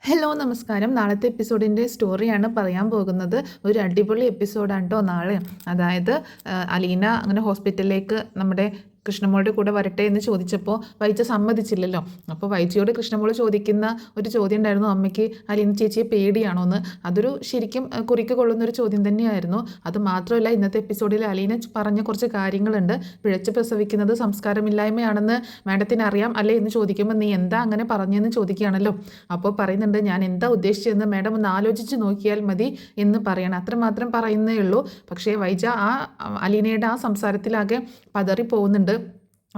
Hello നമസ്കാരം. നാളത്തെ എപ്പിസോഡിൻ്റെ സ്റ്റോറിയാണ് പറയാൻ പോകുന്നത്. ഒരു അടിപൊളി എപ്പിസോഡാണ് കേട്ടോ നാളെ. അതായത് അലീന അങ്ങനെ ഹോസ്പിറ്റലിലേക്ക് നമ്മുടെ കൃഷ്ണമോളുടെ കൂടെ വരട്ടെ എന്ന് ചോദിച്ചപ്പോൾ വൈജ സമ്മതിച്ചില്ലല്ലോ. അപ്പോൾ വൈജയോട് കൃഷ്ണമോൾ ചോദിക്കുന്ന ഒരു ചോദ്യം ഉണ്ടായിരുന്നു, അമ്മയ്ക്ക് അലീന ചേച്ചിയെ പേടിയാണോ എന്ന്. അതൊരു ശരിക്കും കുറിക്ക് കൊള്ളുന്നൊരു ചോദ്യം തന്നെയായിരുന്നു. അത് മാത്രമല്ല, ഇന്നത്തെ എപ്പിസോഡിൽ അലീന പറഞ്ഞ കുറച്ച് കാര്യങ്ങളുണ്ട്. പിഴച്ച് പ്രസവിക്കുന്നത് സംസ്കാരമില്ലായ്മയാണെന്ന് മാഡത്തിന് അറിയാം അല്ലേ എന്ന് ചോദിക്കുമ്പോൾ നീ എന്താ അങ്ങനെ പറഞ്ഞതെന്ന് ചോദിക്കുകയാണല്ലോ. അപ്പോൾ പറയുന്നുണ്ട്, ഞാൻ എന്താ ഉദ്ദേശിച്ചതെന്ന് മാഡം ഒന്ന് ആലോചിച്ച് നോക്കിയാൽ മതി എന്ന് പറയണം. അത്രമാത്രം പറയുന്നേ ഉള്ളൂ. പക്ഷേ വൈജ അലീനയുടെ ആ സംസാരത്തിലാകെ പതറി പോകുന്നുണ്ട്.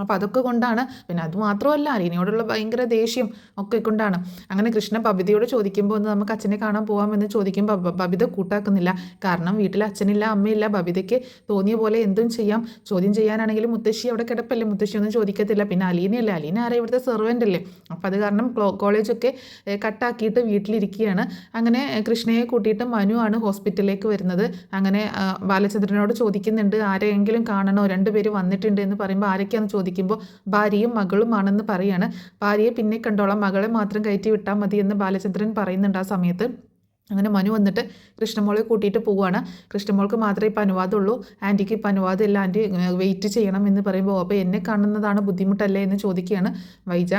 അപ്പോൾ അതൊക്കെ കൊണ്ടാണ്. പിന്നെ അതുമാത്രമല്ല, അലീനയോടുള്ള ഭയങ്കര ദേഷ്യം ഒക്കെ കൊണ്ടാണ്. അങ്ങനെ കൃഷ്ണ ബബിതയോട് ചോദിക്കുമ്പോൾ ഒന്ന് നമുക്ക് അച്ഛനെ കാണാൻ പോകാമെന്ന് ചോദിക്കുമ്പോൾ ബബിത കൂട്ടാക്കുന്നില്ല. കാരണം വീട്ടിൽ അച്ഛനില്ല, അമ്മയില്ല. ബബിതയ്ക്ക് തോന്നിയ പോലെ എന്തും ചെയ്യാം. ചോദ്യം ചെയ്യാനാണെങ്കിലും മുത്തശ്ശി അവിടെ കിടപ്പല്ലേ, മുത്തശ്ശി ഒന്നും ചോദിക്കത്തില്ല. പിന്നെ അലീനയല്ലേ, അലീന ആരെ ഇവിടുത്തെ സെർവൻ്റ് അല്ലേ. അപ്പോൾ അത് കാരണം കോളേജൊക്കെ കട്ടാക്കിയിട്ട് വീട്ടിലിരിക്കുകയാണ്. അങ്ങനെ കൃഷ്ണയെ കൂട്ടിയിട്ട് മനു ആണ് ഹോസ്പിറ്റലിലേക്ക് വരുന്നത്. അങ്ങനെ ബാലചന്ദ്രനോട് ചോദിക്കുന്നുണ്ട്, ആരെങ്കിലും കാണണോ, രണ്ടുപേര് വന്നിട്ടുണ്ട് എന്ന് പറയുമ്പോൾ ആരൊക്കെയാണെന്ന് ചോദിക്കുമ്പോൾ ഭാര്യയും മകളുമാണെന്ന് പറയാണ്. ഭാര്യയെ പിന്നെ കണ്ടോളാം, മകളെ മാത്രം കയറ്റി വിട്ടാൽ മതി എന്ന് ബാലചന്ദ്രൻ പറയുന്നുണ്ട് ആ സമയത്ത്. അങ്ങനെ മനു വന്നിട്ട് കൃഷ്ണമോളെ കൂട്ടിയിട്ട് പോവുകയാണ്. കൃഷ്ണമോൾക്ക് മാത്രമേ ഇപ്പം അനുവാദമുള്ളൂ, ആൻറ്റിക്ക് ഇപ്പം അനുവാദമില്ല, ആൻറ്റി വെയിറ്റ് ചെയ്യണം എന്ന് പറയുമ്പോൾ അപ്പോൾ എന്നെ കാണുന്നതാണ് ബുദ്ധിമുട്ടല്ലേ എന്ന് ചോദിക്കുകയാണ് വൈജ.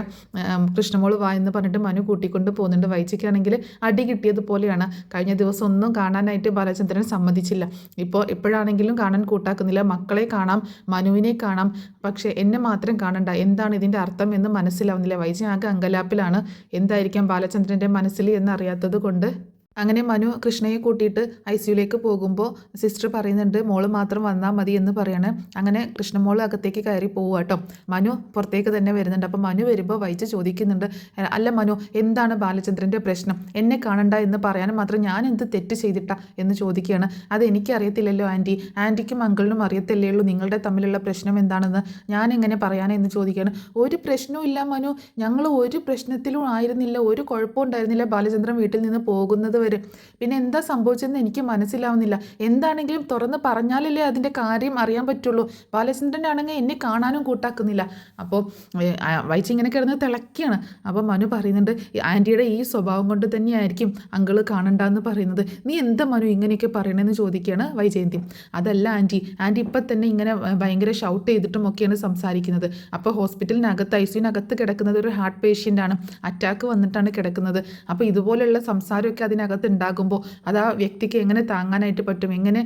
കൃഷ്ണമോൾ വാ എന്ന് പറഞ്ഞിട്ട് മനു കൂട്ടിക്കൊണ്ട് പോകുന്നുണ്ട്. വൈജയ്ക്കാണെങ്കിൽ അടി കിട്ടിയതുപോലെയാണ്. കഴിഞ്ഞ ദിവസം ഒന്നും കാണാനായിട്ട് ബാലചന്ദ്രൻ സമ്മതിച്ചില്ല. ഇപ്പോഴാണെങ്കിലും കാണാൻ കൂട്ടാക്കുന്നില്ല. മക്കളെ കാണാം, മനുവിനെ കാണാം, പക്ഷേ എന്നെ മാത്രം കാണണ്ട. എന്താണ് ഇതിൻ്റെ അർത്ഥം എന്ന് മനസ്സിലാവുന്നില്ല. വൈജ ആകെ അങ്കലാപ്പിലാണ്. എന്തായിരിക്കാം ബാലചന്ദ്രൻ്റെ മനസ്സിൽ എന്നറിയാത്തത് കൊണ്ട്. അങ്ങനെ മനു കൃഷ്ണയെ കൂട്ടിയിട്ട് ICUലേക്ക് പോകുമ്പോൾ സിസ്റ്റർ പറയുന്നുണ്ട്, മോള് മാത്രം വന്നാൽ മതി എന്ന് പറയാണ്. അങ്ങനെ കൃഷ്ണമോൾ അകത്തേക്ക് കയറി പോവുക കേട്ടോ. മനു പുറത്തേക്ക് തന്നെ വരുന്നുണ്ട്. അപ്പോൾ മനു വരുമ്പോൾ വൈജ ചോദിക്കുന്നുണ്ട്, അല്ല മനു, എന്താണ് ബാലചന്ദ്രൻ്റെ പ്രശ്നം? എന്നെ കാണണ്ട എന്ന് പറയാനും മാത്രം ഞാൻ എന്ത് തെറ്റ് ചെയ്തിട്ടാ എന്ന് ചോദിക്കുകയാണ്. അത് എനിക്കറിയത്തില്ലല്ലോ ആൻറ്റി, ആൻറ്റിക്കും അങ്കിളിനും അറിയത്തില്ലേ ഉള്ളൂ നിങ്ങളുടെ തമ്മിലുള്ള പ്രശ്നം എന്താണെന്ന്. ഞാൻ എങ്ങനെ പറയാനെന്ന് ചോദിക്കുകയാണ്. ഒരു പ്രശ്നവും ഇല്ല മനു, ഞങ്ങൾ ഒരു പ്രശ്നത്തിലും ആയിരുന്നില്ല, ഒരു കുഴപ്പവും ഉണ്ടായിരുന്നില്ല ബാലചന്ദ്രൻ വീട്ടിൽ നിന്ന് പോകുന്നത് വരെ. പിന്നെ എന്താ സംഭവിച്ചതെന്ന് എനിക്ക് മനസ്സിലാവുന്നില്ല. എന്താണെങ്കിലും തുറന്ന് പറഞ്ഞാലല്ലേ അതിൻ്റെ കാര്യം അറിയാൻ പറ്റുള്ളൂ. ബാലചന്ദ്രൻ ആണെങ്കിൽ എന്നെ കാണാനും കൂട്ടാക്കുന്നില്ല. അപ്പോൾ വൈജ ഇങ്ങനെ കിടന്ന് തിളക്കിയാണ്. അപ്പോൾ മനു പറയുന്നുണ്ട്, ആൻറ്റിയുടെ ഈ സ്വഭാവം കൊണ്ട് തന്നെയായിരിക്കും അങ്കിള് കാണണ്ടെന്ന് പറയുന്നത്. നീ എന്താ മനു ഇങ്ങനെയൊക്കെ പറയണമെന്ന് ചോദിക്കുകയാണ് വൈജയന്തി. അതല്ല ആൻറ്റി, ഇപ്പം തന്നെ ഇങ്ങനെ ഭയങ്കര ഷൗട്ട് ചെയ്തിട്ടും ഒക്കെയാണ് സംസാരിക്കുന്നത്. അപ്പോൾ ഹോസ്പിറ്റലിനകത്ത് ICUവിനകത്ത് കിടക്കുന്നത് ഒരു ഹാർട്ട് പേഷ്യൻ്റാണ്, അറ്റാക്ക് വന്നിട്ടാണ് കിടക്കുന്നത്. അപ്പോൾ ഇതുപോലെയുള്ള സംസാരമൊക്കെ അതിനകത്ത് ഉണ്ടാകുമ്പോൾ അത് ആ വ്യക്തിക്ക് എങ്ങനെ താങ്ങാനായിട്ട് പറ്റും, എങ്ങനെ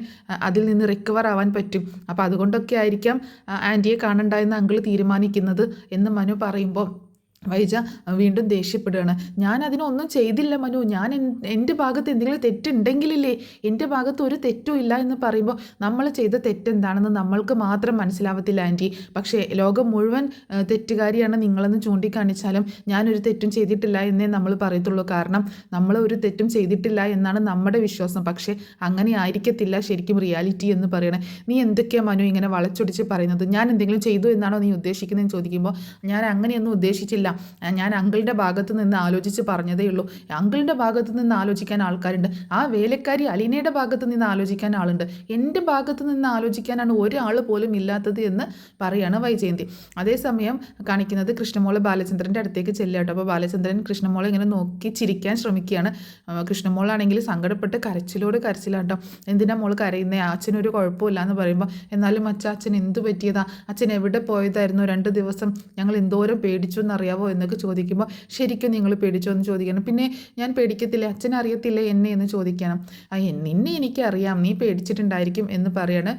അതിൽ നിന്ന് റിക്കവർ ആവാൻ പറ്റും. അപ്പോൾ അതുകൊണ്ടൊക്കെ ആയിരിക്കാം ആൻറ്റിയെ കാണണ്ട എന്ന് അങ്കിൾ തീരുമാനിക്കുന്നത് എന്ന് മനു പറയുമ്പോൾ വൈജ വീണ്ടും ദേഷ്യപ്പെടുകയാണ്. ഞാൻ അതിനൊന്നും ചെയ്തില്ല മനു, ഞാൻ എൻ്റെ ഭാഗത്ത് എന്തെങ്കിലും തെറ്റുണ്ടെങ്കിലില്ലേ, എൻ്റെ ഭാഗത്ത് ഒരു തെറ്റും ഇല്ല എന്ന് പറയുമ്പോൾ നമ്മൾ ചെയ്ത തെറ്റെന്താണെന്ന് നമ്മൾക്ക് മാത്രം മനസ്സിലാവത്തില്ല ആൻറ്റി. പക്ഷേ ലോകം മുഴുവൻ തെറ്റുകാരിയാണ് നിങ്ങളെന്ന് ചൂണ്ടിക്കാണിച്ചാലും ഞാനൊരു തെറ്റും ചെയ്തിട്ടില്ല എന്നേ നമ്മൾ പറയത്തുള്ളൂ. കാരണം നമ്മൾ ഒരു തെറ്റും ചെയ്തിട്ടില്ല എന്നാണ് നമ്മുടെ വിശ്വാസം. പക്ഷേ അങ്ങനെ ആയിരിക്കത്തില്ല ശരിക്കും റിയാലിറ്റി എന്ന് പറയണേ. നീ എന്തൊക്കെയാണ് മനു ഇങ്ങനെ വളച്ചൊടിച്ച് പറയുന്നത്? ഞാൻ എന്തെങ്കിലും ചെയ്തു എന്നാണോ നീ ഉദ്ദേശിക്കുന്നതെന്ന് ചോദിക്കുമ്പോൾ ഞാൻ അങ്ങനെയൊന്നും ഉദ്ദേശിച്ചില്ല, ഞാൻ അങ്കിളുടെ ഭാഗത്ത് നിന്ന് ആലോചിച്ച് പറഞ്ഞതേ ഉള്ളൂ. അങ്കിളുടെ ഭാഗത്ത് നിന്ന് ആലോചിക്കാൻ ആൾക്കാരുണ്ട്, ആ വേലക്കാരി അലീനയുടെ ഭാഗത്ത് നിന്ന് ആലോചിക്കാൻ ആളുണ്ട്, എൻ്റെ ഭാഗത്ത് നിന്ന് ആലോചിക്കാനാണ് ഒരാൾ പോലും ഇല്ലാത്തത് എന്ന് പറയാണ് വൈജയന്തി. അതേസമയം കാണിക്കുന്നത് കൃഷ്ണമോള് ബാലചന്ദ്രൻ്റെ അടുത്തേക്ക് ചെല്ലുകട്ടോ. അപ്പോൾ ബാലചന്ദ്രൻ കൃഷ്ണമോളെ ഇങ്ങനെ നോക്കി ചിരിക്കാൻ ശ്രമിക്കുകയാണ്. കൃഷ്ണമോളാണെങ്കിൽ സങ്കടപ്പെട്ട് കരച്ചിലാട്ടോ. എന്തിനാ മോള് കരയുന്നേ, അച്ഛനൊരു കുഴപ്പമില്ല എന്ന് പറയുമ്പോൾ, എന്നാലും അച്ഛൻ എന്തു പറ്റിയതാ, അച്ഛൻ എവിടെ പോയതായിരുന്നു 2 ദിവസം, ഞങ്ങൾ എന്തോരം പേടിച്ചു എന്നറിയാവോ എന്നൊക്കെ ചോദിക്കുമ്പോൾ, ശരിക്കും നിങ്ങൾ പേടിച്ചോ എന്ന് ചോദിക്കണം. പിന്നെ ഞാൻ പേടിക്കത്തില്ല, അച്ഛൻ അറിയത്തില്ലേ എന്നെ എന്ന് ചോദിക്കണം. നിന്നെ എനിക്കറിയാം, നീ പേടിച്ചിട്ടുണ്ടായിരിക്കും എന്ന് പറയാണ്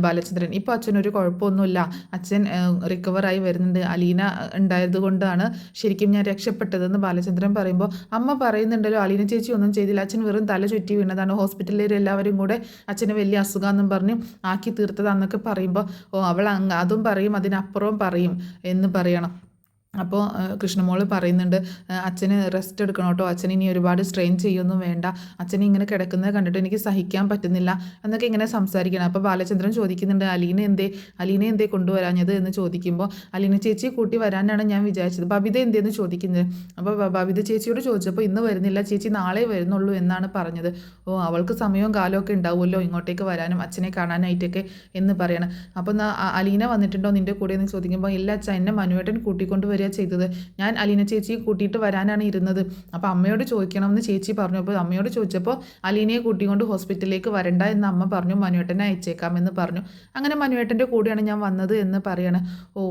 ബാലചന്ദ്രൻ. ഇപ്പോൾ അച്ഛനൊരു കുഴപ്പമൊന്നുമില്ല, അച്ഛൻ റിക്കവറായി വരുന്നുണ്ട്, അലീന ഉണ്ടായത് കൊണ്ടാണ് ശരിക്കും ഞാൻ രക്ഷപ്പെട്ടതെന്ന് ബാലചന്ദ്രൻ പറയുമ്പോൾ, അമ്മ പറയുന്നുണ്ടല്ലോ അലീന ചേച്ചി ഒന്നും ചെയ്തില്ല, അച്ഛൻ വെറും തല ചുറ്റി വീണതാണ്, ഹോസ്പിറ്റലിൽ എല്ലാവരും കൂടെ അച്ഛന് വലിയ അസുഖമെന്നും പറഞ്ഞ് ആക്കി തീർത്തതാന്നൊക്കെ പറയുമ്പോൾ, അവൾ അതും പറയും അതിനപ്പുറവും പറയും എന്ന് പറയണം. അപ്പോൾ കൃഷ്ണമോൾ പറയുന്നുണ്ട്, അച്ഛന് റെസ്റ്റ് എടുക്കണം കേട്ടോ, അച്ഛൻ ഇനി ഒരുപാട് സ്ട്രെയിൻ ചെയ്യൊന്നും വേണ്ട, അച്ഛൻ ഇങ്ങനെ കിടക്കുന്നത് കണ്ടിട്ട് എനിക്ക് സഹിക്കാൻ പറ്റുന്നില്ല എന്നൊക്കെ ഇങ്ങനെ സംസാരിക്കണം. അപ്പോൾ ബാലചന്ദ്രൻ ചോദിക്കുന്നുണ്ട്, അലീന എന്തേ കൊണ്ടുവരാഞ്ഞത് എന്ന് ചോദിക്കുമ്പോൾ, അലീന ചേച്ചി കൂട്ടി വരാനാണ് ഞാൻ വിചാരിച്ചത്, ബബിത എന്തേന്ന് ചോദിക്കുന്നത്. അപ്പോൾ ബബിത ചേച്ചിയോട് ചോദിച്ചപ്പോൾ ഇന്ന് വരുന്നില്ല ചേച്ചി, നാളെ വരുന്നുള്ളൂ എന്നാണ് പറഞ്ഞത്. അവൾക്ക് സമയവും കാലമൊക്കെ ഉണ്ടാവുമല്ലോ ഇങ്ങോട്ടേക്ക് വരാനും അച്ഛനെ കാണാനായിട്ടൊക്കെ എന്ന് പറയണം. അപ്പോൾ അലീന വന്നിട്ടുണ്ടോ നിൻ്റെ കൂടെ എന്ന് ചോദിക്കുമ്പോൾ, ഇല്ല അച്ഛൻ, എന്നെ മനുവേട്ടൻ കൂട്ടിക്കൊണ്ട് വരിക ചെയ്യുക ചെയ്തത്. ഞാൻ അലീന ചേച്ചിയെ കൂട്ടിയിട്ട് വരാനാണ് ഇരുന്നത്. അപ്പോൾ അമ്മയോട് ചോദിക്കണമെന്ന് ചേച്ചി പറഞ്ഞു. അപ്പോൾ അമ്മയോട് ചോദിച്ചപ്പോൾ അലീനയെ കൂട്ടിക്കൊണ്ട് ഹോസ്പിറ്റലിലേക്ക് വരണ്ട എന്ന് അമ്മ പറഞ്ഞു. മനുവേട്ടനെ അയച്ചേക്കാമെന്ന് പറഞ്ഞു. അങ്ങനെ മനുവേട്ടൻ്റെ കൂടെയാണ് ഞാൻ വന്നത് എന്ന് പറയാണ്. ഓ,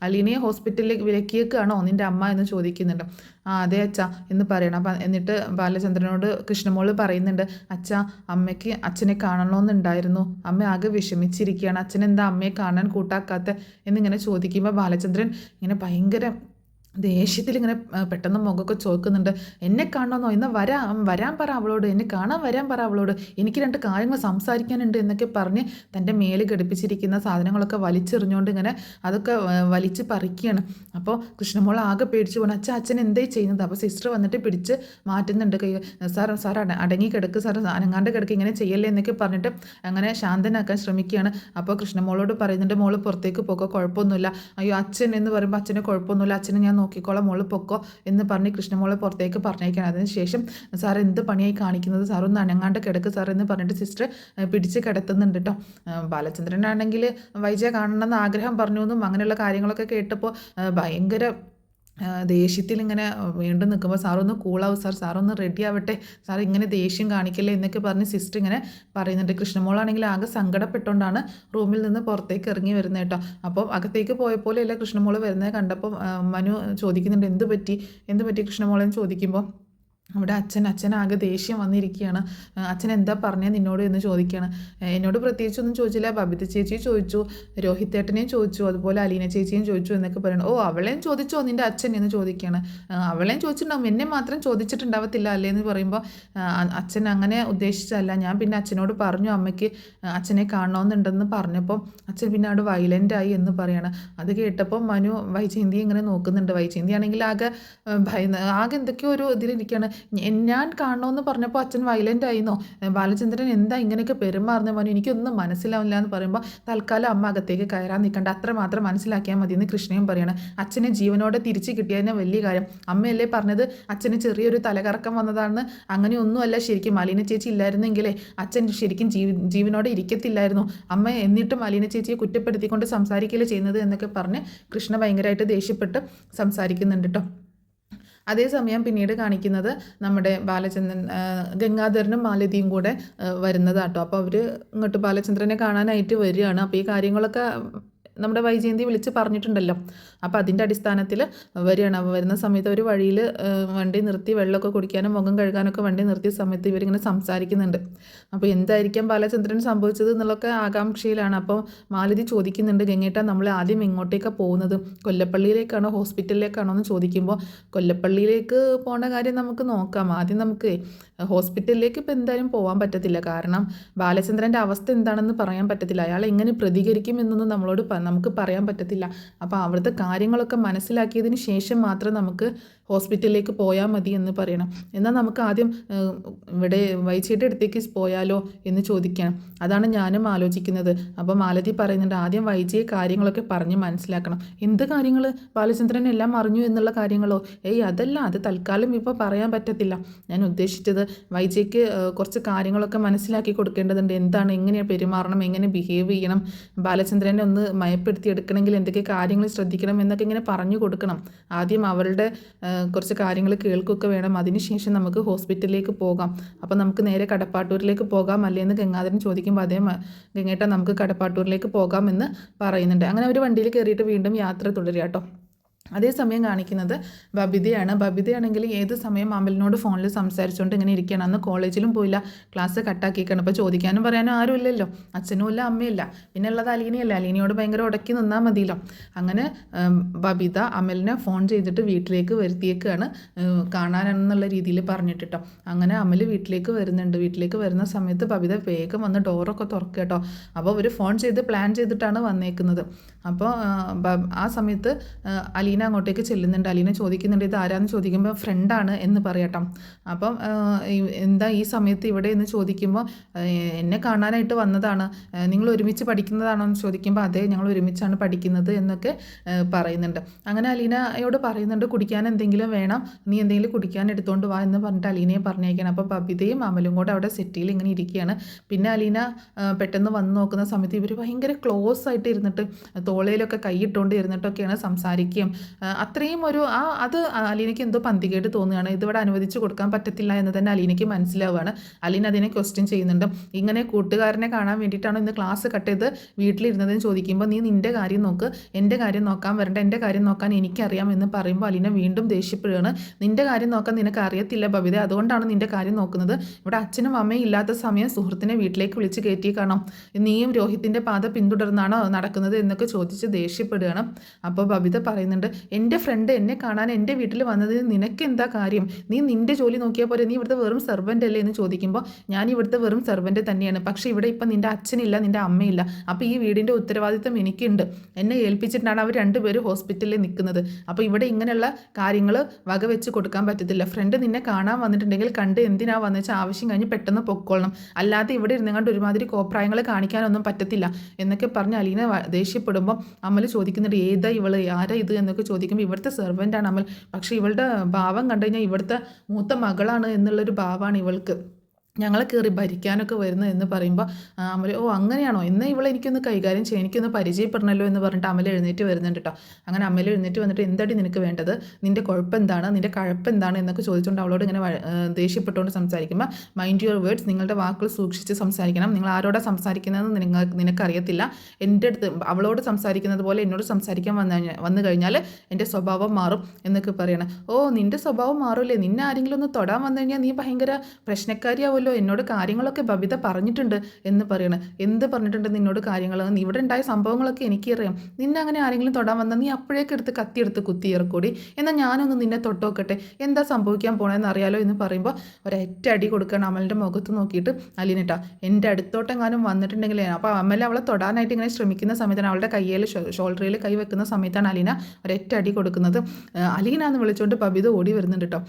അലീനയെ ഹോസ്പിറ്റലിലേക്ക് വിലക്കിയേക്കാണോ നിൻ്റെ അമ്മ എന്ന് ചോദിക്കുന്നുണ്ട്. ആ അതെ അച്ഛാ എന്ന് പറയണം. അപ്പം എന്നിട്ട് ബാലചന്ദ്രനോട് കൃഷ്ണമോള് പറയുന്നുണ്ട്, അച്ഛാ അമ്മയ്ക്ക് അച്ഛനെ കാണണമെന്നുണ്ടായിരുന്നു, അമ്മ ആകെ വിഷമിച്ചിരിക്കുകയാണ്, അച്ഛനെന്താ അമ്മയെ കാണാൻ കൂട്ടാക്കാത്ത എന്നിങ്ങനെ ചോദിക്കുമ്പോൾ ബാലചന്ദ്രൻ ഇങ്ങനെ ഭയങ്കര ദേഷ്യത്തിൽ ഇങ്ങനെ പെട്ടെന്ന് മുഖമൊക്കെ ചോദിക്കുന്നുണ്ട്. എന്നെ കാണണമെന്നോ, ഇന്ന് വരാൻ പറ അവളോട്, എന്നെ കാണാൻ വരാൻ പറ അവളോട്, എനിക്ക് 2 കാര്യങ്ങൾ സംസാരിക്കാനുണ്ട് എന്നൊക്കെ പറഞ്ഞ് തൻ്റെ മേല് ഘടിപ്പിച്ചിരിക്കുന്ന സാധനങ്ങളൊക്കെ വലിച്ചെറിഞ്ഞുകൊണ്ട് ഇങ്ങനെ അതൊക്കെ വലിച്ച് പറിക്കുകയാണ്. അപ്പോൾ കൃഷ്ണമോൾ ആകെ പേടിച്ചു പോകണം. അച്ഛൻ എന്തായി ചെയ്യുന്നത്? അപ്പോൾ സിസ്റ്റർ വന്നിട്ട് പിടിച്ച് മാറ്റുന്നുണ്ട്. സാർ അടങ്ങി കിടക്ക്, സാർ അനങ്ങാണ്ട് കിടക്ക്, ഇങ്ങനെ ചെയ്യല്ലേ എന്നൊക്കെ പറഞ്ഞിട്ട് അങ്ങനെ ശാന്തനാക്കാൻ ശ്രമിക്കുകയാണ്. അപ്പോൾ കൃഷ്ണമോളോട് പറയുന്നുണ്ട്, മോള് പുറത്തേക്ക് പോക്കോ, കുഴപ്പമൊന്നുമില്ല. അയ്യോ അച്ഛൻ എന്ന് പറയുമ്പോൾ അച്ഛന് കുഴപ്പമൊന്നുമില്ല, അച്ഛനെ ഞാൻ നോക്കിക്കോളാം, മോള് പൊക്കോ എന്ന് പറഞ്ഞ് കൃഷ്ണമോളെ പുറത്തേക്ക് പറഞ്ഞേക്കണം. അതിനുശേഷം സാർ എന്ത് പണിയായി കാണിക്കുന്നത്, സാർ ഒന്ന് അനങ്ങാണ്ട് കിടക്ക് സാർ എന്ന് പറഞ്ഞിട്ട് സിസ്റ്റർ പിടിച്ച് കിടത്തുന്നുണ്ട് കേട്ടോ. ബാലചന്ദ്രനാണെങ്കിൽ വൈജയെ കാണണമെന്ന് ആഗ്രഹം പറഞ്ഞു എന്നും അങ്ങനെയുള്ള കാര്യങ്ങളൊക്കെ കേട്ടപ്പോൾ ഭയങ്കര ദേഷ്യത്തിൽ ഇങ്ങനെ വീണ്ടും നിൽക്കുമ്പോൾ സാറൊന്ന് കൂളാവും സാറൊന്ന് റെഡി ആവട്ടെ, സാർ ഇങ്ങനെ ദേഷ്യം കാണിക്കല്ലേ എന്നൊക്കെ പറഞ്ഞ് സിസ്റ്റർ ഇങ്ങനെ പറയുന്നുണ്ട്. കൃഷ്ണമോളാണെങ്കിൽ ആകെ സങ്കടപ്പെട്ടുകൊണ്ടാണ് റൂമിൽ നിന്ന് പുറത്തേക്ക് ഇറങ്ങി വരുന്നത് കേട്ടോ. അപ്പോൾ അകത്തേക്ക് പോയപ്പോലെയല്ല കൃഷ്ണമോൾ വരുന്നത് കണ്ടപ്പോൾ മനു ചോദിക്കുന്നുണ്ട്, എന്ത് പറ്റി കൃഷ്ണമോളെന്ന് ചോദിക്കുമ്പോൾ അവിടെ അച്ഛനാകെ ദേഷ്യം വന്നിരിക്കുകയാണ്. അച്ഛൻ എന്താ പറഞ്ഞത് നിന്നോട് എന്ന് ചോദിക്കുകയാണ്. എന്നോട് പ്രത്യേകിച്ചൊന്നും ചോദിച്ചില്ല, ബബിത ചേച്ചി ചോദിച്ചു, രോഹിത്തേട്ടനെയും ചോദിച്ചു, അതുപോലെ അലീന ചേച്ചിയും ചോദിച്ചു എന്നൊക്കെ പറയണം. ഓ, അവളെയും ചോദിച്ചോ നിൻ്റെ അച്ഛൻ എന്ന് ചോദിക്കുകയാണ്. അവളെയും ചോദിച്ചിട്ടുണ്ടാവും, എന്നെ മാത്രം ചോദിച്ചിട്ടുണ്ടാവത്തില്ല അല്ലേ എന്ന് പറയുമ്പോൾ അച്ഛൻ അങ്ങനെ ഉദ്ദേശിച്ചല്ല, ഞാൻ പിന്നെ അച്ഛനോട് പറഞ്ഞു അമ്മയ്ക്ക് അച്ഛനെ കാണണമെന്നുണ്ടെന്ന് പറഞ്ഞപ്പോൾ അച്ഛൻ പിന്നെ അവിടെ വയലൻ്റായി എന്ന് പറയാണ്. അത് കേട്ടപ്പോൾ മനു വൈജയന്തി ഇങ്ങനെ നോക്കുന്നുണ്ട്. വൈജയന്തി ആണെങ്കിൽ ആകെ എന്തൊക്കെയോ ഒരു ഇതിലിരിക്കുകയാണ്. ഞാൻ കാണണമെന്ന് പറഞ്ഞപ്പോൾ അച്ഛൻ വയലൻ്റ് ആയിന്നോ, ബാലചന്ദ്രൻ എന്താ ഇങ്ങനെയൊക്കെ പെരുമാറുന്ന മനു, എനിക്കൊന്നും മനസ്സിലാവില്ല എന്ന് പറയുമ്പോൾ തൽക്കാലം അമ്മ അകത്തേക്ക് കയറാൻ നിൽക്കണ്ട, അത്രമാത്രം മനസ്സിലാക്കിയാൽ മതി എന്ന് കൃഷ്ണയും പറയണം. അച്ഛനെ ജീവനോടെ തിരിച്ച് കിട്ടിയതിന് വലിയ കാര്യം. അമ്മയല്ലേ പറഞ്ഞത് അച്ഛന് ചെറിയൊരു തലകറക്കം വന്നതാണെന്ന്? അങ്ങനെയൊന്നുമല്ല ശരിക്കും. അലീന ചേച്ചി ഇല്ലായിരുന്നെങ്കിലേ അച്ഛൻ ശരിക്കും ജീവനോടെ ഇരിക്കത്തില്ലായിരുന്നു. അമ്മ എന്നിട്ടും അലീന ചേച്ചിയെ കുറ്റപ്പെടുത്തിക്കൊണ്ട് സംസാരിക്കുകയല്ലേ ചെയ്യുന്നത് എന്നൊക്കെ പറഞ്ഞ് കൃഷ്ണ ഭയങ്കരമായിട്ട് ദേഷ്യപ്പെട്ട് സംസാരിക്കുന്നുണ്ട് കേട്ടോ. അതേസമയം പിന്നീട് കാണിക്കുന്നത് നമ്മുടെ ഗംഗാധരനും മാലതിയും കൂടെ വരുന്നതാട്ടോ. അപ്പോൾ അവർ ഇങ്ങോട്ട് ബാലചന്ദ്രനെ കാണാനായിട്ട് വരികയാണ്. അപ്പോൾ ഈ കാര്യങ്ങളൊക്കെ നമ്മുടെ വൈജയന്തി വിളിച്ച് പറഞ്ഞിട്ടുണ്ടല്ലോ. അപ്പോൾ അതിൻ്റെ അടിസ്ഥാനത്തിൽ വരികയാണ്. വരുന്ന സമയത്ത് ഒരു വഴിയിൽ വണ്ടി നിർത്തി വെള്ളമൊക്കെ കുടിക്കാനും മുഖം കഴുകാനൊക്കെ വണ്ടി നിർത്തിയ സമയത്ത് ഇവരിങ്ങനെ സംസാരിക്കുന്നുണ്ട്. അപ്പോൾ എന്തായിരിക്കാം ബാലചന്ദ്രൻ സംഭവിച്ചത് എന്നുള്ളതൊക്കെ ആകാംക്ഷയിലാണ്. അപ്പോൾ മാലതി ചോദിക്കുന്നുണ്ട്, ഗംഗേട്ടാ നമ്മൾ ആദ്യം എങ്ങോട്ടേക്കാണ് പോകുന്നത്, കൊല്ലപ്പള്ളിയിലേക്കാണോ ഹോസ്പിറ്റലിലേക്കാണോ എന്ന് ചോദിക്കുമ്പോൾ കൊല്ലപ്പള്ളിയിലേക്ക് പോകേണ്ട കാര്യം നമുക്ക് നോക്കാം, ആദ്യം നമുക്ക് ഹോസ്പിറ്റലിലേക്ക് ഇപ്പോൾ എന്തായാലും പോകാൻ പറ്റത്തില്ല. കാരണം ബാലചന്ദ്രൻ്റെ അവസ്ഥ എന്താണെന്ന് പറയാൻ പറ്റത്തില്ല, അയാൾ എങ്ങനെ പ്രതികരിക്കും എന്നൊന്നും നമുക്ക് പറയാൻ പറ്റത്തില്ല. അപ്പോൾ അവിടുത്തെ കാര്യങ്ങളൊക്കെ മനസ്സിലാക്കിയതിന് ശേഷം മാത്രം നമുക്ക് ഹോസ്പിറ്റലിലേക്ക് പോയാൽ മതി എന്ന് പറയണം. എന്നാൽ നമുക്ക് ആദ്യം ഇവിടെ വൈജയുടെ അടുത്തേക്ക് പോയാലോ എന്ന് ചോദിക്കണം. അതാണ് ഞാനും ആലോചിക്കുന്നത്. അപ്പോൾ മാലതി പറയുന്നുണ്ട്, ആദ്യം വൈജയെ കാര്യങ്ങളൊക്കെ പറഞ്ഞ് മനസ്സിലാക്കണം. എന്ത് കാര്യങ്ങൾ? ബാലചന്ദ്രൻ എല്ലാം അറിഞ്ഞു എന്നുള്ള കാര്യങ്ങളോ? അതല്ല, അത് തൽക്കാലം ഇപ്പോൾ പറയാൻ പറ്റത്തില്ല. ഞാൻ ഉദ്ദേശിച്ചത് വൈജയ്ക്ക് കുറച്ച് കാര്യങ്ങളൊക്കെ മനസ്സിലാക്കി കൊടുക്കേണ്ടതുണ്ട്. എന്താണ്, എങ്ങനെയാണ് പെരുമാറണം, എങ്ങനെ ബിഹേവ് ചെയ്യണം, ബാലചന്ദ്രനെ ഒന്ന് മയപ്പെടുത്തി എടുക്കണമെങ്കിൽ എന്തൊക്കെ കാര്യങ്ങൾ ശ്രദ്ധിക്കണം എന്നൊക്കെ ഇങ്ങനെ പറഞ്ഞു കൊടുക്കണം. ആദ്യം അവരുടെ കുറച്ച് കാര്യങ്ങൾ കേൾക്കുകയൊക്കെ വേണം. അതിനുശേഷം നമുക്ക് ഹോസ്പിറ്റലിലേക്ക് പോകാം. അപ്പോൾ നമുക്ക് നേരെ കടപ്പാട്ടൂരിലേക്ക് പോകാം അല്ലേ എന്ന് ഗംഗാധരൻ ചോദിക്കുമ്പോൾ അതേ ഗംഗേട്ട നമുക്ക് കടപ്പാട്ടൂരിലേക്ക് പോകാമെന്ന് പറയുന്നുണ്ട്. അങ്ങനെ അവർ വണ്ടിയിൽ കയറിയിട്ട് വീണ്ടും യാത്ര തുടരുക കേട്ടോ. അതേസമയം കാണിക്കുന്നത് ബബിതയാണെങ്കിൽ ഏത് സമയം അമലിനോട് ഫോണിൽ സംസാരിച്ചുകൊണ്ട് ഇങ്ങനെ ഇരിക്കുകയാണ്. അന്ന് കോളേജിലും പോയില്ല, ക്ലാസ് കട്ടാക്കിയിരിക്കണം. ഇപ്പോൾ ചോദിക്കാനും പറയാനും ആരും ഇല്ലല്ലോ, അച്ഛനും ഇല്ല അമ്മയില്ല, പിന്നെ ഉള്ളത് അലീനയല്ല. അലീനയോട് ഭയങ്കര ഉടക്കി നിന്നാൽ മതിയല്ലോ. അങ്ങനെ ബബിത അമലിനെ ഫോൺ ചെയ്തിട്ട് വീട്ടിലേക്ക് വരുത്തിയേക്കാണ്, കാണാനെന്നുള്ള രീതിയിൽ പറഞ്ഞിട്ടോ. അങ്ങനെ അമൽ വീട്ടിലേക്ക് വരുന്നുണ്ട്. വീട്ടിലേക്ക് വരുന്ന സമയത്ത് ബബിത വേഗം വന്ന് ഡോറൊക്കെ തുറക്കുക കേട്ടോ. അപ്പോൾ അവർ ഫോൺ ചെയ്ത് പ്ലാൻ ചെയ്തിട്ടാണ് വന്നേക്കുന്നത്. അപ്പോൾ ആ സമയത്ത് അലീന അങ്ങോട്ടേക്ക് ചെല്ലുന്നുണ്ട്. അലീന ചോദിക്കുന്നുണ്ട്, ഇത് ആരാന്ന് ചോദിക്കുമ്പോൾ ഫ്രണ്ടാണ് എന്ന് പറയട്ടോ. അപ്പം എന്താ ഈ സമയത്ത് ഇവിടെ എന്ന് ചോദിക്കുമ്പോൾ എന്നെ കാണാനായിട്ട് വന്നതാണ്, നിങ്ങൾ ഒരുമിച്ച് പഠിക്കുന്നതാണോ എന്ന് ചോദിക്കുമ്പോൾ അതെ ഞങ്ങൾ ഒരുമിച്ചാണ് പഠിക്കുന്നത് എന്നൊക്കെ പറയുന്നുണ്ട്. അങ്ങനെ അലീനയോട് പറയുന്നുണ്ട്, കുടിക്കാൻ എന്തെങ്കിലും വേണം, നീ എന്തെങ്കിലും കുടിക്കാൻ എടുത്തുകൊണ്ട് വാ എന്ന് പറഞ്ഞിട്ട് അലീനയെ പറഞ്ഞേക്കണം. അപ്പോൾ ബബിതയും അമലും കൂടെ അവിടെ സെറ്റിയിൽ ഇങ്ങനെ ഇരിക്കുകയാണ്. പിന്നെ അലീന പെട്ടെന്ന് വന്ന് നോക്കുന്ന സമയത്ത് ഇവർ ഭയങ്കര ക്ലോസ് ആയിട്ട് ഇരുന്നിട്ട് തോളയിലൊക്കെ കൈയിട്ടുകൊണ്ട് ഇരുന്നിട്ടൊക്കെയാണ് സംസാരിക്കുകയും അത്രയും അത് അലീനയ്ക്ക് എന്തോ പന്തികേട് തോന്നുകയാണ്. ഇതിവിടെ അനുവദിച്ചു കൊടുക്കാൻ പറ്റത്തില്ല എന്ന് തന്നെ അലീനയ്ക്ക് മനസ്സിലാവുകയാണ്. അലീന അതിനെ ക്വസ്റ്റ്യൻ ചെയ്യുന്നുണ്ട്. ഇങ്ങനെ കൂട്ടുകാരനെ കാണാൻ വേണ്ടിയിട്ടാണ് ഇന്ന് ക്ലാസ് കട്ട് ചെയ്ത് വീട്ടിലിരുന്നതെന്ന് ചോദിക്കുമ്പോൾ നീ നിൻ്റെ കാര്യം നോക്ക്, എൻ്റെ കാര്യം നോക്കാൻ വരണ്ട, എൻ്റെ കാര്യം നോക്കാൻ എനിക്കറിയാം എന്ന് പറയുമ്പോൾ അലീന വീണ്ടും ദേഷ്യപ്പെടുകയാണ്. നിൻ്റെ കാര്യം നോക്കാൻ നിനക്ക് അറിയത്തില്ല ബബിത, അതുകൊണ്ടാണ് നിൻ്റെ കാര്യം നോക്കുന്നത്. ഇവിടെ അച്ഛനും അമ്മയും ഇല്ലാത്ത സമയം സുഹൃത്തിനെ വീട്ടിലേക്ക് വിളിച്ച് കയറ്റി കാണാം, നീയും രോഹിത്തിൻ്റെ പാത പിന്തുടർന്നാണോ നടക്കുന്നത് എന്നൊക്കെ ചോദിച്ച് ദേഷ്യപ്പെടുകയാണ്. അപ്പോൾ ബബിത പറയുന്നുണ്ട്, എൻ്റെ ഫ്രണ്ട് എന്നെ കാണാൻ എൻ്റെ വീട്ടിൽ വന്നതിന് നിനക്ക് എന്താ കാര്യം? നീ നിൻ്റെ ജോലി നോക്കിയാൽ പോലെ, നീ ഇവിടുത്തെ വെറും സെർവൻ്റ് അല്ലേ എന്ന് ചോദിക്കുമ്പോൾ ഞാൻ ഇവിടുത്തെ വെറും സെർവൻ്റ് തന്നെയാണ്, പക്ഷേ ഇവിടെ ഇപ്പം നിൻ്റെ അച്ഛനില്ല, നിൻ്റെ അമ്മയില്ല, അപ്പോൾ ഈ വീടിൻ്റെ ഉത്തരവാദിത്തം എനിക്കുണ്ട്. എന്നെ ഏൽപ്പിച്ചിട്ടാണ് അവർ രണ്ടുപേരും ഹോസ്പിറ്റലിൽ നിൽക്കുന്നത്. അപ്പോൾ ഇവിടെ ഇങ്ങനെയുള്ള കാര്യങ്ങൾ വകവെച്ച് കൊടുക്കാൻ പറ്റത്തില്ല. ഫ്രണ്ട് നിന്നെ കാണാൻ വന്നിട്ടുണ്ടെങ്കിൽ കണ്ട് എന്തിനാ വന്നു വെച്ചാൽ ആവശ്യം കഴിഞ്ഞ് പെട്ടെന്ന് പൊക്കോളണം, അല്ലാതെ ഇവിടെ ഇരുന്നുകൊണ്ട് ഒരുമാതിരി കോപ്രായങ്ങൾ കാണിക്കാനൊന്നും പറ്റത്തില്ല എന്നൊക്കെ പറഞ്ഞ് അലീന ദേഷ്യപ്പെടുമ്പോൾ അമൽ ചോദിക്കുന്നുണ്ട്, ഏതാ ഇവള്, ആരാ ഇത് എന്നൊക്കെ ചോദിക്കുമ്പോൾ ഇവിടുത്തെ സെർവൻ്റാണ് അമൽ, പക്ഷേ ഇവളുടെ ഭാവം കണ്ടു കഴിഞ്ഞാൽ ഇവിടുത്തെ മൂത്ത മകളാണ് എന്നുള്ളൊരു ഭാവമാണ് ഇവൾക്ക്, ഞങ്ങളെ കയറി ഭരിക്കാനൊക്കെ വരുന്നത് എന്ന് പറയുമ്പോൾ അമൽ, ഓ അങ്ങനെയാണോ, എന്നാൽ ഇവളെ എനിക്കൊന്ന് കൈകാര്യം ചെയ്യാം, എനിക്കൊന്ന് പരിചയപ്പെടണമല്ലോ എന്ന് പറഞ്ഞിട്ട് അമൽ എഴുന്നേറ്റ് വരുന്നുണ്ട് കേട്ടോ. അങ്ങനെ അമൽ എഴുന്നേറ്റ് വന്നിട്ട് എന്താടി നിനക്ക് വേണ്ടത്, നിൻ്റെ കുഴപ്പം എന്താണ്, നിൻ്റെ കഴപ്പ് എന്താണ് എന്നൊക്കെ ചോദിച്ചുകൊണ്ട് അവളോട് ഇങ്ങനെ ദേഷ്യപ്പെട്ടുകൊണ്ട് സംസാരിക്കുമ്പോൾ മൈൻഡ് യുവർ വേർഡ്സ്, നിങ്ങളുടെ വാക്കുകൾ സൂക്ഷിച്ച് സംസാരിക്കണം, നിങ്ങൾ ആരോടാ സംസാരിക്കുന്നതെന്ന് നിനക്കറിയത്തില്ല, എൻ്റെ അടുത്ത് അവളോട് സംസാരിക്കുന്നത് പോലെ എന്നോട് സംസാരിക്കാൻ വന്നു കഴിഞ്ഞാൽ എൻ്റെ സ്വഭാവം മാറും എന്നൊക്കെ പറയണം. ഓ നിൻ്റെ സ്വഭാവം മാറൂലേ, നിന്നെ ആരെങ്കിലും ഒന്ന് തൊടാൻ വന്നു കഴിഞ്ഞാൽ നീ ഭയങ്കര പ്രശ്നക്കാരിയാവും, എന്നോട് കാര്യങ്ങളൊക്കെ ബബിത പറഞ്ഞിട്ടുണ്ട് എന്ന് പറയണം. എന്ത് പറഞ്ഞിട്ടുണ്ട് നിന്നോട് കാര്യങ്ങൾ, ഇവിടെ ഉണ്ടായ സംഭവങ്ങളൊക്കെ എനിക്കറിയാം, നിന്നെ അങ്ങനെ ആരെങ്കിലും തൊടാൻ വന്നാൽ നീ അപ്പോഴേക്ക് എടുത്ത് കത്തിയെടുത്ത് കുത്തിയിറക്കൂടി, എന്നാൽ ഞാനൊന്ന് നിന്നെ തൊട്ടോക്കട്ടെ, എന്താ സംഭവിക്കാൻ പോണെന്ന് അറിയാലോ എന്ന് പറയുമ്പോൾ ഒരൊറ്റ അടി കൊടുക്കണം അമലിൻ്റെ മുഖത്ത് നോക്കിയിട്ട് അലീനട്ടാ, എൻ്റെ അടുത്തോട്ടെങ്ങാനും വന്നിട്ടുണ്ടെങ്കിൽ, അപ്പോൾ അമൽ അവളെ തൊടാനായിട്ട് ഇങ്ങനെ ശ്രമിക്കുന്ന സമയത്താണ്, അവളുടെ കയ്യിൽ ഷോൾഡറിൽ കൈ വെക്കുന്ന സമയത്താണ് അലീന ഒരൊറ്റ അടി കൊടുക്കുന്നത്. അലീന എന്ന് വിളിച്ചുകൊണ്ട് ബബിത ഓടി വരുന്നുണ്ട് കേട്ടോ.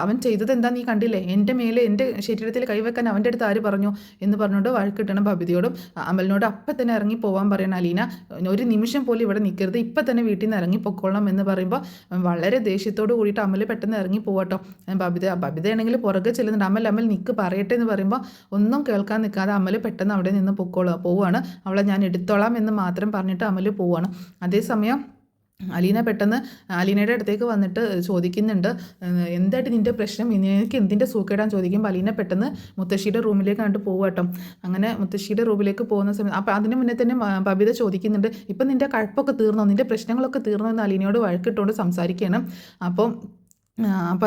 അവൻ ചെയ്തത് എന്താ നീ കണ്ടില്ലേ, എൻ്റെ മേലെ എൻ്റെ ശരീരത്തിൽ കൈവെക്കാൻ അവൻ്റെ അടുത്ത് ആര് പറഞ്ഞു എന്ന് പറഞ്ഞുകൊണ്ട് വഴക്കിട്ടണം ബബിതയോടും അമലിനോട് അപ്പം തന്നെ ഇറങ്ങി പോകാൻ പറയണം അലീന, ഒരു നിമിഷം പോലും ഇവിടെ നിൽക്കരുത്, ഇപ്പം തന്നെ വീട്ടിൽ നിന്ന് ഇറങ്ങി പൊക്കോളണം എന്ന് പറയുമ്പോൾ വളരെ ദേഷ്യത്തോട് കൂടിയിട്ട് അമൽ പെട്ടെന്ന് ഇറങ്ങി പോകട്ടോ. ബബിതയാണെങ്കിൽ പുറകെ ചെല്ലുന്നുണ്ട്. അമൽ നിൽക്ക് പറയട്ടെ എന്ന് പറയുമ്പോൾ ഒന്നും കേൾക്കാൻ നിൽക്കാതെ അമൽ പെട്ടെന്ന് അവിടെ നിന്ന് പോവുകയാണ്. അവളെ ഞാൻ എടുത്തോളാം എന്ന് മാത്രം പറഞ്ഞിട്ട് അമൽ പോവുകയാണ്. അതേസമയം അലീന പെട്ടെന്ന് അലീനയുടെ അടുത്തേക്ക് വന്നിട്ട് ചോദിക്കുന്നുണ്ട്, എന്തായിട്ട് നിൻ്റെ പ്രശ്നം, എനിക്ക് എന്തിൻ്റെ സൂക്കേടാന്ന് ചോദിക്കുമ്പോൾ അലീന പെട്ടെന്ന് മുത്തശ്ശിയുടെ റൂമിലേക്ക് കണ്ടിട്ട് പോകുക കേട്ടോ. അങ്ങനെ മുത്തശ്ശിയുടെ റൂമിലേക്ക് പോകുന്ന സമയത്ത് അപ്പോൾ അതിന് മുന്നേ തന്നെ ബബിത ചോദിക്കുന്നുണ്ട്, ഇപ്പം നിൻ്റെ കഴപ്പൊക്കെ തീർന്നോ, നിൻ്റെ പ്രശ്നങ്ങളൊക്കെ തീർന്നോ എന്ന് അലീനയോട് വഴക്കിട്ടുകൊണ്ട് സംസാരിക്കുകയാണ്. അപ്പോൾ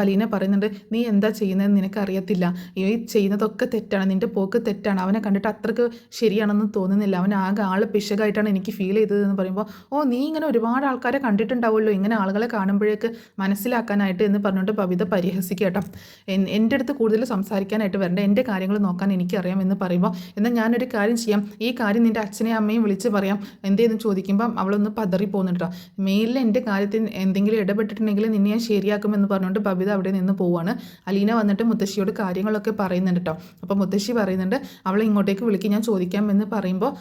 അലീന പറയുന്നുണ്ട്, നീ എന്താ ചെയ്യുന്നതെന്ന് നിനക്കറിയത്തില്ല, ഈ ചെയ്യുന്നതൊക്കെ തെറ്റാണ്, നിൻ്റെ പോക്ക് തെറ്റാണ്, അവനെ കണ്ടിട്ട് അത്രക്ക് ശരിയാണെന്ന് തോന്നുന്നില്ല, അവൻ ആകെ ആൾ പിശകായിട്ടാണ് എനിക്ക് ഫീൽ ചെയ്തതെന്ന് പറയുമ്പോൾ, ഓ നീ ഇങ്ങനെ ഒരുപാട് ആൾക്കാരെ കണ്ടിട്ടുണ്ടാവുമല്ലോ, ഇങ്ങനെ ആളുകളെ കാണുമ്പോഴേക്ക് മനസ്സിലാക്കാനായിട്ട് എന്ന് പറഞ്ഞുകൊണ്ട് ബബിത പരിഹസിക്കുക കേട്ടോ. എൻ്റെ അടുത്ത് കൂടുതൽ സംസാരിക്കാനായിട്ട് വരണ്ട, എൻ്റെ കാര്യങ്ങൾ നോക്കാൻ എനിക്കറിയാം എന്ന് പറയുമ്പോൾ, എന്നാൽ ഞാനൊരു കാര്യം ചെയ്യാം, ഈ കാര്യം നിൻ്റെ അച്ഛനെയും അമ്മയും വിളിച്ച് പറയാം എന്തേന്ന് ചോദിക്കുമ്പം അവളൊന്ന് പതറി പോകുന്നുണ്ടോ. മെയിലിൽ എൻ്റെ കാര്യത്തിൽ എന്തെങ്കിലും ഇടപെട്ടിട്ടുണ്ടെങ്കിൽ നിന്നെ ഞാൻ ശരിയാക്കുമെന്ന് പറഞ്ഞുകൊണ്ട് ബബിത അവിടെ നിന്ന് പോവാണ്. അലീന വന്നിട്ട് മുത്തശ്ശിയോട് കാര്യങ്ങളൊക്കെ പറയുന്നുണ്ട് കേട്ടോ. അപ്പോൾ മുത്തശ്ശി പറയുന്നുണ്ട്, അവളെ ഇങ്ങോട്ടേക്ക് വിളിക്കുക, ഞാൻ ചോദിക്കാം എന്ന് പറയുമ്പോൾ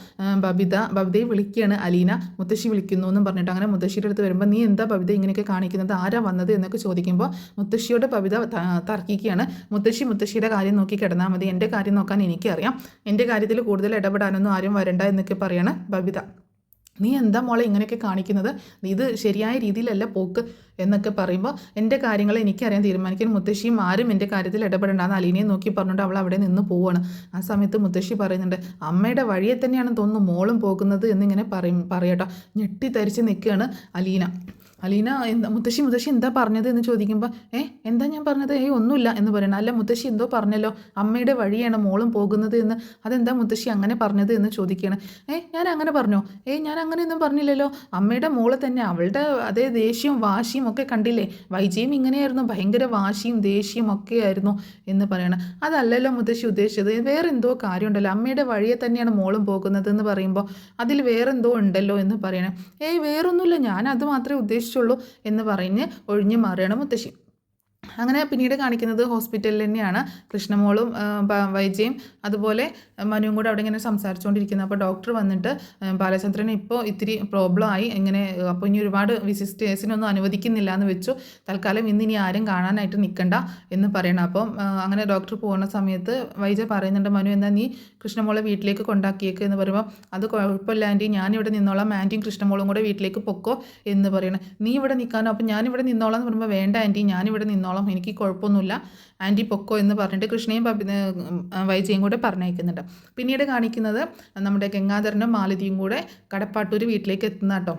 ബബിതയെ വിളിക്കുകയാണ് അലീന. മുത്തശ്ശി വിളിക്കുന്നു എന്നും പറഞ്ഞിട്ട് അങ്ങനെ മുത്തശ്ശിയുടെ അടുത്ത് വരുമ്പോൾ, നീ എന്താ ബബിത ഇങ്ങനെയൊക്കെ കാണിക്കുന്നത്, ആരാ വന്നത് എന്നൊക്കെ ചോദിക്കുമ്പോൾ മുത്തശ്ശിയോട് ബബിത തർക്കിക്കുകയാണ്. മുത്തശ്ശിയുടെ കാര്യം നോക്കി കിടന്നാൽ മതി, എൻ്റെ കാര്യം നോക്കാൻ എനിക്കറിയാം, എൻ്റെ കാര്യത്തിൽ കൂടുതൽ ഇടപെടാനൊന്നും ആരും വരണ്ട എന്നൊക്കെ പറയാണ് ബബിത. നീ എന്താ മോളെ ഇങ്ങനെയൊക്കെ കാണിക്കുന്നത്, ഇത് ശരിയായ രീതിയിലല്ല പോക്ക് എന്നൊക്കെ പറയുമ്പോൾ, എൻ്റെ കാര്യങ്ങൾ എനിക്കറിയാൻ തീരുമാനിക്കാൻ മുത്തശ്ശിയും ആരും എൻ്റെ കാര്യത്തിൽ ഇടപെടേണ്ടെന്ന് അലീനയെ നോക്കി പറഞ്ഞുകൊണ്ട് അവൾ അവിടെ നിന്ന് പോവുകയാണ്. ആ സമയത്ത് മുത്തശ്ശി പറയുന്നുണ്ട്, അമ്മയുടെ വഴിയെ തന്നെയാണെന്ന് തോന്നുന്നു മോളും പോകുന്നത് എന്നിങ്ങനെ പറയട്ടോ. ഞെട്ടിത്തരിച്ച് നിൽക്കുകയാണ് അലീന മുത്തശ്ശി എന്താ പറഞ്ഞത് എന്ന് ചോദിക്കുമ്പോൾ, എന്താ ഞാൻ പറഞ്ഞത്, ഒന്നുമില്ല എന്ന് പറയണം. അല്ല മുത്തശ്ശി എന്തോ പറഞ്ഞല്ലോ, അമ്മയുടെ വഴിയാണ് മോളും പോകുന്നത് എന്ന്, അതെന്താ മുത്തശ്ശി അങ്ങനെ പറഞ്ഞത് എന്ന് ചോദിക്കുകയാണ്. ഞാൻ അങ്ങനെ പറഞ്ഞോ, ഞാൻ അങ്ങനെയൊന്നും പറഞ്ഞില്ലല്ലോ, അമ്മയുടെ മോള് തന്നെ, അവളുടെ അതേ ദേഷ്യവും വാശിയും ഒക്കെ കണ്ടില്ലേ, വൈജയും ഇങ്ങനെയായിരുന്നു, ഭയങ്കര വാശിയും ദേഷ്യവും ഒക്കെ ആയിരുന്നു എന്ന് പറയണം. അതല്ലല്ലോ മുത്തശ്ശി ഉദ്ദേശിച്ചത്, വേറെന്തോ കാര്യമുണ്ടല്ലോ, അമ്മയുടെ വഴിയെ തന്നെയാണ് മോളും പോകുന്നത് എന്ന് പറയുമ്പോൾ അതിൽ വേറെന്തോ ഉണ്ടല്ലോ എന്ന് പറയണം. വേറൊന്നുമില്ല, ഞാൻ അത് മാത്രമേ ഉദ്ദേശിച്ചുള്ളൂ എന്ന് പറഞ്ഞ് ഒഴിഞ്ഞു മാറുകയാണ് മുത്തശ്ശി. അങ്ങനെ പിന്നീട് കാണിക്കുന്നത് ഹോസ്പിറ്റലിൽ തന്നെയാണ്. കൃഷ്ണമോളും വൈജയും അതുപോലെ മനുവും കൂടെ അവിടെ ഇങ്ങനെ സംസാരിച്ചുകൊണ്ടിരിക്കുന്നത്. അപ്പോൾ ഡോക്ടർ വന്നിട്ട് ബാലചന്ദ്രൻ ഇപ്പോൾ ഇത്തിരി പ്രോബ്ലം ആയി, ഇങ്ങനെ അപ്പോൾ ഇനി ഒരുപാട് വിസിറ്റേഴ്സിനൊന്നും അനുവദിക്കുന്നില്ല എന്ന് വെച്ചു, തൽക്കാലം ഇനി ആരും കാണാനായിട്ട് നിൽക്കണ്ട എന്ന് പറയണം. അപ്പം അങ്ങനെ ഡോക്ടർ പോകുന്ന സമയത്ത് വൈജ പറയുന്നുണ്ട്, മനു എന്നാൽ നീ കൃഷ്ണമോളെ വീട്ടിലേക്ക് കൊണ്ടാക്കിയേക്ക് എന്ന് പറയുമ്പോൾ, അത് കുഴപ്പമില്ല ആൻറ്റി, ഞാനിവിടെ നിന്നോളാം, ആൻറ്റിയും കൃഷ്ണമോളും കൂടെ വീട്ടിലേക്ക് പൊക്കോ എന്ന് പറയണം. നീ ഇവിടെ നിൽക്കാനോ? അപ്പം ഞാനിവിടെ നിന്നോളാം എന്ന് പറയുമ്പോൾ, വേണ്ട ആൻറ്റി, ഞാനിവിടെ നിന്നോളാം, എനിക്ക് കുഴപ്പമൊന്നുമില്ല, ആൻറ്റി പൊക്കോ എന്ന് പറഞ്ഞിട്ട് കൃഷ്ണയും വൈജയും കൂടെ പറഞ്ഞയക്കുന്നുണ്ട്. പിന്നീട് കാണിക്കുന്നത് നമ്മുടെ ഗംഗാധരനും മാലതിയും കൂടെ കടപ്പാട്ടൂർ വീട്ടിലേക്ക് എത്തുന്ന കേട്ടോ.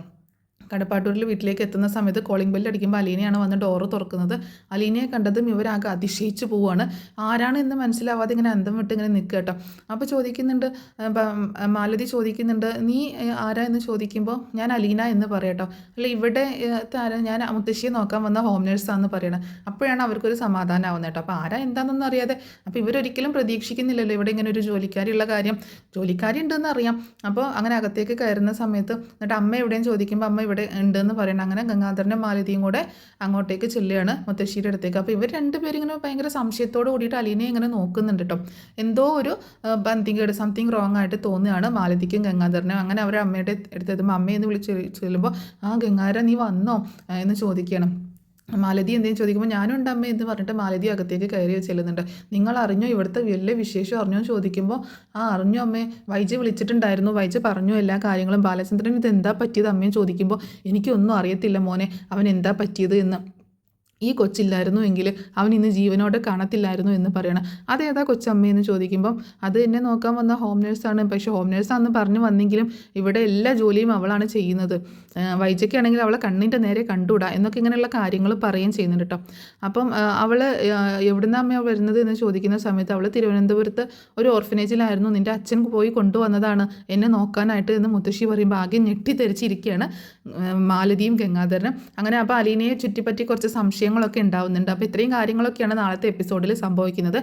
കടപ്പാട്ടൂരിൽ വീട്ടിലേക്ക് എത്തുന്ന സമയത്ത് കോളിംഗ് ബെല്ല് അടിക്കുമ്പോൾ അലീനയാണ് വന്ന് ഡോറ് തുറക്കുന്നത്. അലീനയെ കണ്ടതും ഇവരാകെ അതിശയിച്ച് പോവുകയാണ്. ആരാണ് എന്ന് മനസ്സിലാവാതെ ഇങ്ങനെ അന്തം വിട്ട് ഇങ്ങനെ നിൽക്കുക കേട്ടോ. അപ്പോൾ ചോദിക്കുന്നുണ്ട്, മാലതി ചോദിക്കുന്നുണ്ട്, നീ ആരാ എന്ന് ചോദിക്കുമ്പോൾ ഞാൻ അലീന എന്ന് പറയട്ടോ. അല്ല ഇവിടെ ആരാ? ഞാൻ മുത്തശ്ശിയെ നോക്കാൻ വന്ന ഹോം നേഴ്സാണെന്ന് പറയണം. അപ്പോഴാണ് അവർക്കൊരു സമാധാനം ആവുന്നത് കേട്ടോ. അപ്പോൾ ആരാ എന്താണെന്നൊന്നും അറിയാതെ, അപ്പോൾ ഇവരൊരിക്കലും പ്രതീക്ഷിക്കുന്നില്ലല്ലോ ഇവിടെ ഇങ്ങനെ ഒരു ജോലിക്കാരിയുള്ള കാര്യം. ജോലിക്കാരി ഉണ്ടെന്ന് അറിയാം. അപ്പോൾ അങ്ങനെ അകത്തേക്ക് കയറുന്ന സമയത്ത് എന്നിട്ട് അമ്മ എവിടെയും ചോദിക്കുമ്പോൾ അമ്മ ഇവിടെ ഉണ്ടെന്ന് പറയണം. അങ്ങനെ ഗംഗാധരനും മാലതിയും കൂടെ അങ്ങോട്ടേക്ക് ചെല്ലുകയാണ് മുത്തശ്ശിയുടെ അടുത്തേക്ക്. അപ്പോൾ ഇവർ രണ്ടുപേരും ഇങ്ങനെ ഭയങ്കര സംശയത്തോട് കൂടിയിട്ട് അലീനയെ ഇങ്ങനെ നോക്കുന്നുണ്ട് കേട്ടോ. എന്തോ ഒരു സംതിങ് റോങ് ആയിട്ട് തോന്നുകയാണ് മാലതിക്കും ഗംഗാധരനും. അങ്ങനെ അവർ അമ്മയുടെ അടുത്തെത്തുമ്പോൾ അമ്മയെന്ന് വിളിച്ച് ചെല്ലുമ്പോൾ, ആ ഗംഗാധരൻ നീ വന്നോ എന്ന് ചോദിക്കണം. മാലതി എന്തെങ്കിലും ചോദിക്കുമ്പോൾ ഞാനും ഉണ്ട് അമ്മ എന്ന് പറഞ്ഞിട്ട് മാലതി അകത്തേക്ക് കയറി ചെല്ലുന്നുണ്ട്. നിങ്ങൾ അറിഞ്ഞോ ഇവിടുത്തെ വലിയ വിശേഷം അറിഞ്ഞോ എന്ന് ചോദിക്കുമ്പോൾ, ആ അറിഞ്ഞു അമ്മേ, വൈജ വിളിച്ചിട്ടുണ്ടായിരുന്നു, വൈജ പറഞ്ഞു എല്ലാ കാര്യങ്ങളും. ബാലചന്ദ്രൻ ഇത് എന്താ പറ്റിയത് അമ്മയെ ചോദിക്കുമ്പോൾ, എനിക്കൊന്നും അറിയത്തില്ല മോനെ, അവൻ എന്താ പറ്റിയത് എന്ന്. ഈ കൊച്ചില്ലായിരുന്നു എങ്കിൽ അവൻ ഇന്ന് ജീവനോടെ കാണത്തില്ലായിരുന്നു എന്ന് പറയണം. അതേതാ കൊച്ചമ്മയെന്ന് ചോദിക്കുമ്പം, അത് എന്നെ നോക്കാൻ വന്ന ഹോം നേഴ്സാണ്, പക്ഷേ ഹോം നേഴ്സാണെന്ന് പറഞ്ഞു വന്നെങ്കിലും ഇവിടെ എല്ലാ ജോലിയും അവളാണ് ചെയ്യുന്നത്. വൈജയ്ക്കാണെങ്കിൽ അവളെ കണ്ണിൻ്റെ നേരെ കണ്ടുകൂടാ എന്നൊക്കെ ഇങ്ങനെയുള്ള കാര്യങ്ങൾ പറയുകയും ചെയ്യുന്നുണ്ട് കേട്ടോ. അപ്പം അവൾ എവിടുന്ന അമ്മ വരുന്നത് എന്ന് ചോദിക്കുന്ന സമയത്ത്, അവൾ തിരുവനന്തപുരത്ത് ഒരു ഓർഫനേജിലായിരുന്നു, നിൻ്റെ അച്ഛൻ പോയി കൊണ്ടുവന്നതാണ് എന്നെ നോക്കാനായിട്ട് എന്ന് മുത്തശ്ശി പറയുമ്പോൾ ആകെ ഞെട്ടിത്തെറിച്ചിരിക്കുകയാണ് മാലതിയും ഗംഗാധരനും. അങ്ങനെ അപ്പോൾ അലീനയെ ചുറ്റിപ്പറ്റി കുറച്ച് സംശയങ്ങളൊക്കെ ഉണ്ടാവുന്നുണ്ട്. അപ്പോൾ ഇത്രയും കാര്യങ്ങളൊക്കെയാണ് നാളത്തെ എപ്പിസോഡിൽ സംഭവിക്കുന്നത്.